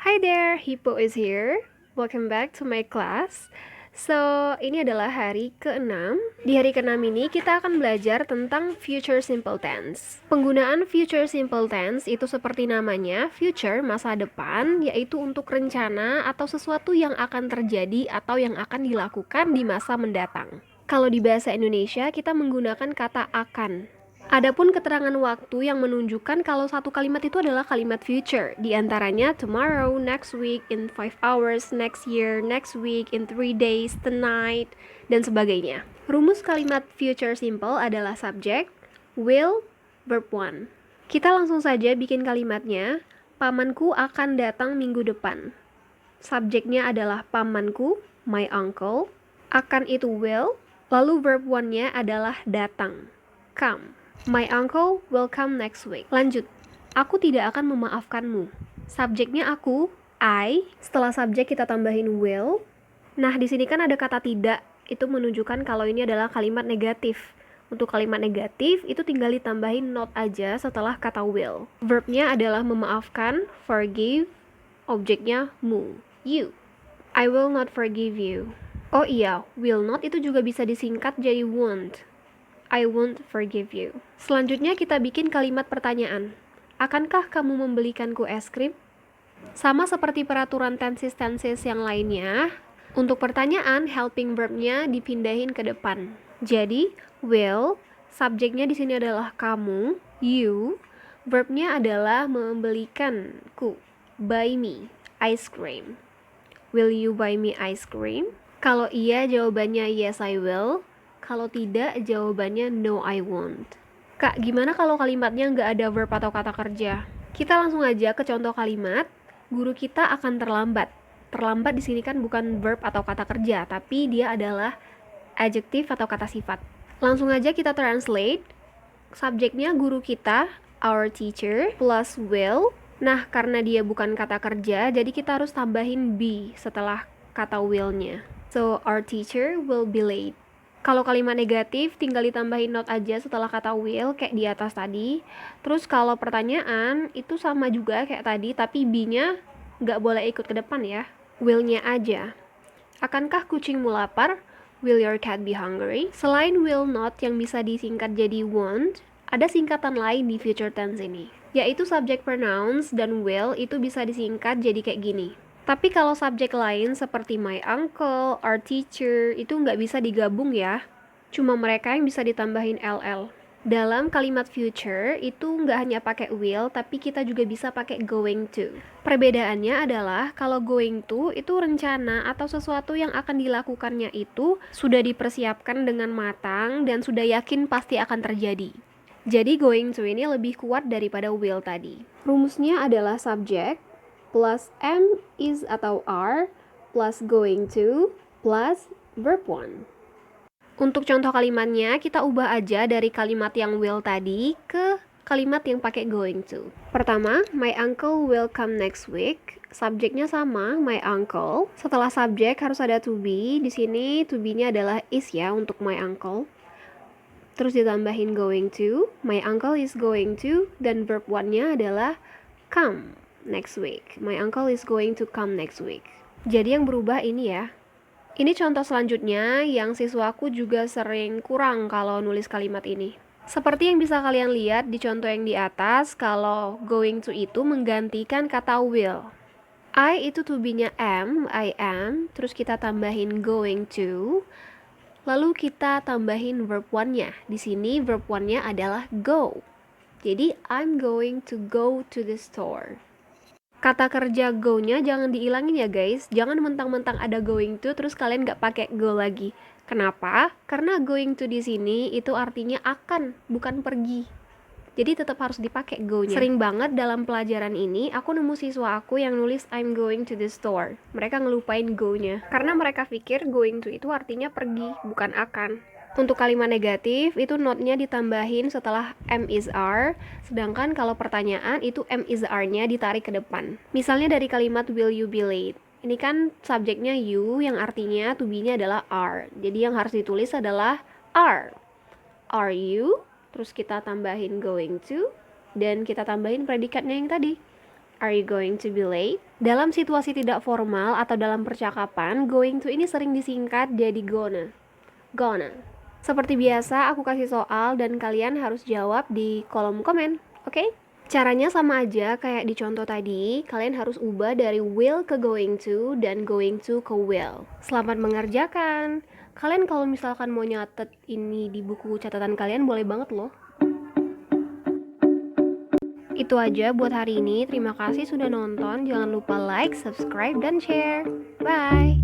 Hi there, Hippo is here. Welcome back to my class. So, ini adalah hari ke-6. Di hari ke-6 ini kita akan belajar tentang future simple tense. Penggunaan future simple tense itu seperti namanya, future masa depan, yaitu untuk rencana atau sesuatu yang akan terjadi atau yang akan dilakukan di masa mendatang. Kalau di bahasa Indonesia kita menggunakan kata akan. Adapun keterangan waktu yang menunjukkan kalau satu kalimat itu adalah kalimat future, di antaranya tomorrow, next week, in 5 hours, next year, next week, in 3 days, tonight, dan sebagainya. Rumus kalimat future simple adalah subject, will, verb 1. Kita langsung saja bikin kalimatnya. Pamanku akan datang minggu depan. Subjeknya adalah pamanku, my uncle. Akan itu will, lalu verb 1-nya adalah datang, come. My uncle will come next week. Lanjut. Aku tidak akan memaafkanmu. Subjeknya aku, I. Setelah subjek kita tambahin will. Nah, di sini kan ada kata tidak. Itu menunjukkan kalau ini adalah kalimat negatif. Untuk kalimat negatif, itu tinggal ditambahin not aja setelah kata will. Verbnya adalah memaafkan, forgive. Objeknya mu, you. I will not forgive you. Oh iya, will not itu juga bisa disingkat jadi won't. I won't forgive you. Selanjutnya kita bikin kalimat pertanyaan. Akankah kamu membelikanku es krim? Sama seperti peraturan tenses yang lainnya, untuk pertanyaan helping verbnya dipindahin ke depan. Jadi, will, subjeknya di sini adalah kamu, you, verbnya adalah membelikanku, buy me ice cream. Will you buy me ice cream? Kalau iya, jawabannya yes I will. Kalau tidak, jawabannya no I won't. Kak, gimana kalau kalimatnya nggak ada verb atau kata kerja? Kita langsung aja ke contoh kalimat. Guru kita akan terlambat. Terlambat di sini kan bukan verb atau kata kerja, tapi dia adalah adjektif atau kata sifat. Langsung aja kita translate. Subjeknya guru kita, our teacher, plus will. Nah, karena dia bukan kata kerja, jadi kita harus tambahin be setelah kata will-nya. So, our teacher will be late. Kalau kalimat negatif, tinggal ditambahin not aja setelah kata will, kayak di atas tadi. Terus kalau pertanyaan, itu sama juga kayak tadi, tapi be-nya nggak boleh ikut ke depan ya. Will-nya aja. Akankah kucingmu lapar? Will your cat be hungry? Selain will not yang bisa disingkat jadi won't, ada singkatan lain di future tense ini, yaitu subject pronouns dan will itu bisa disingkat jadi kayak gini. Tapi kalau subjek lain seperti my uncle, our teacher, itu nggak bisa digabung ya. Cuma mereka yang bisa ditambahin ll. Dalam kalimat future, itu nggak hanya pakai will, tapi kita juga bisa pakai going to. Perbedaannya adalah kalau going to itu rencana atau sesuatu yang akan dilakukannya itu sudah dipersiapkan dengan matang dan sudah yakin pasti akan terjadi. Jadi going to ini lebih kuat daripada will tadi. Rumusnya adalah subject plus am, is atau are, plus going to, plus verb 1. Untuk contoh kalimatnya, kita ubah aja dari kalimat yang will tadi ke kalimat yang pakai going to. Pertama, my uncle will come next week. Subjeknya sama, my uncle. Setelah subjek harus ada to be. Di sini to be-nya adalah is ya untuk my uncle. Terus ditambahin going to, my uncle is going to, dan verb 1-nya adalah come next week. My uncle is going to come next week. Jadi yang berubah ini ya. Ini contoh selanjutnya yang siswaku juga sering kurang kalau nulis kalimat ini. Seperti yang bisa kalian lihat di contoh yang di atas, kalau going to itu menggantikan kata will. I itu to be-nya am, I am, terus kita tambahin going to, lalu kita tambahin verb 1-nya. Di sini verb 1-nya adalah go. Jadi I'm going to go to the store. Kata kerja go-nya jangan dihilangin ya guys. Jangan mentang-mentang ada going to terus kalian nggak pakai go lagi. Kenapa? Karena going to di sini itu artinya akan, bukan pergi. Jadi tetap harus dipakai go-nya. Sering banget dalam pelajaran ini aku nemu siswa aku yang nulis I'm going to the store. Mereka ngelupain go-nya. Karena mereka pikir going to itu artinya pergi, bukan akan. Untuk kalimat negatif, itu not-nya ditambahin setelah am is are, sedangkan kalau pertanyaan itu am is are-nya ditarik ke depan. Misalnya dari kalimat will you be late. Ini kan subjeknya you, yang artinya to be-nya adalah are. Jadi yang harus ditulis adalah are. Are you? Terus kita tambahin going to, dan kita tambahin predikatnya yang tadi. Are you going to be late? Dalam situasi tidak formal atau dalam percakapan, going to ini sering disingkat jadi gonna. Gonna. Seperti biasa, aku kasih soal dan kalian harus jawab di kolom komen, oke? Caranya sama aja kayak di contoh tadi, kalian harus ubah dari will ke going to dan going to ke will. Selamat mengerjakan. Kalian kalau misalkan mau nyatet ini di buku catatan kalian boleh banget loh. Itu aja buat hari ini. Terima kasih sudah nonton. Jangan lupa like, subscribe, dan share. Bye!